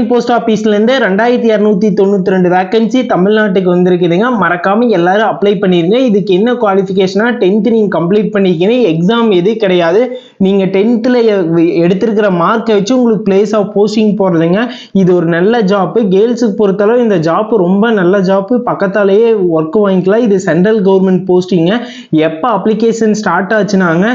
Post ஆபீஸ்ல இருந்து 2292 vacancy தமிழ்நாட்டுக்கு வந்திருக்குதுங்க. மறக்காம எல்லாரும் அப்ளை பண்ணிருங்க. இதுக்கு என்ன குவாலிஃபிகேஷனா 10th நீங்க கம்ப்ளீட் பண்ணிக்கணும். எக்ஸாம் எது கிடையாது. நீங்க 10thல எடுத்திருக்கிற மார்க்கை வச்சு உங்களுக்கு பிளேஸ் ஆஃப் போஸ்டிங் போறதுங்க. இது ஒரு நல்ல ஜாப். கேர்ள்ஸுக்கு பொறுத்தளவு இந்த ஜாப் ரொம்ப நல்ல ஜாப். பக்கத்தாலேயே ஒர்க் வாங்கிக்கலாம். இது சென்ட்ரல் கவர்மெண்ட் போஸ்டிங்க. எப்போ அப்ளிகேஷன் ஸ்டார்ட் ஆச்சுனாங்க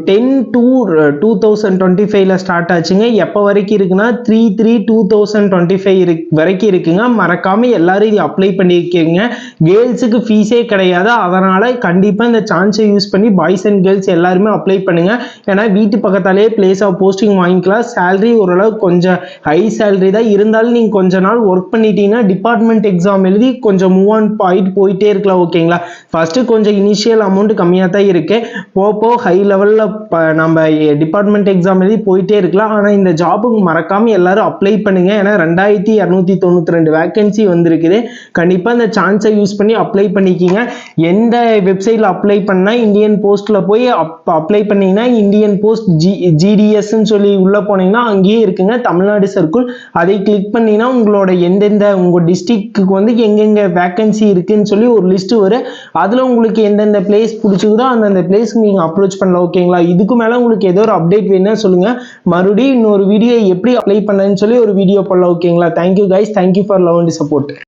10/2/2025 ஸ்டார்ட் ஆச்சுங்க. எப்போ வரைக்கும் இருக்குன்னா 3/3/2025 வரைக்கும் இருக்குங்க. மறக்காம எல்லாரும் இது அப்ளை பண்ணிருக்கீங்க. கேர்ள்ஸுக்கு ஃபீஸே கிடையாது. அதனால கண்டிப்பா இந்த சான்ஸை யூஸ் பண்ணி பாய்ஸ் அண்ட் கேர்ள்ஸ் எல்லாருமே அப்ளை பண்ணுங்க. ஏன்னா வீட்டு பக்கத்தாலேயே பிளேஸ் ஆஃப் போஸ்டிங் வாங்கிக்கலாம். சேலரி ஓரளவு கொஞ்சம் ஹை சேலரி தான் இருந்தாலும் நீங்க கொஞ்ச நாள் ஒர்க் பண்ணிட்டீங்கன்னா டிபார்ட்மெண்ட் எக்ஸாம் எழுதி கொஞ்சம் மூவ் ஆன் போயிட்டே இருக்கலாம். ஓகேங்களா? ஃபர்ஸ்ட் கொஞ்சம் இனிஷியல் அமௌண்ட் கம்மியாக தான் இருக்கு. போப்போ ஹை லெவல்ல நம்ம டிபார்ட்மெண்ட் எக்ஸாம் எழுதி போயிட்டே இருக்கலாம். ஆனா இந்த ஜாபுக்கு மறக்காம எல்லாரும் அப்ளை பண்ணுங்க. ஏன்னா 2292 வேகன்சி வந்திருக்குது. கண்டிப்பா இந்த சான்ஸை யூஸ் பண்ணி அப்ளை பண்ணிக்கிங்க. எந்த வெப்சைட்ல அப்ளை பண்ணா இந்தியன் போஸ்ட்ல போய் அப்ளை பண்ணீங்கன்னா இந்தியன் போஸ்ட் GDS சொல்லி உள்ள போனீங்கன்னா அங்கேயே இருக்குங்க தமிழ்நாடு சர்க்கிள். அதை கிளிக் பண்ணீங்கன்னா உங்களோட உங்க டிஸ்ட்ரிக்ட்க்கு வந்து எங்கெங்க வேகன்சி இருக்குன்னு சொல்லி ஒரு லிஸ்ட் வரும். அதுல உங்களுக்கு எந்தெந்த பிளேஸ் பிடிச்சிருக்கோ அந்தந்த பிளேஸ்க்கு நீங்க அப்ரோச் பண்ணலாம். ஓகேங்களா? இதுக்கு மேல உங்களுக்கு ஏதோ ஒரு அப்டேட் வேணும்னா சொல்லுங்க. மறுபடியும் இன்னொரு வீடியோ எப்படி அப்ளை பண்ணன்னு சொல்லி ஒரு வீடியோ போடலாம். ஓகேங்களா? Thank you guys. Thank you for love and support.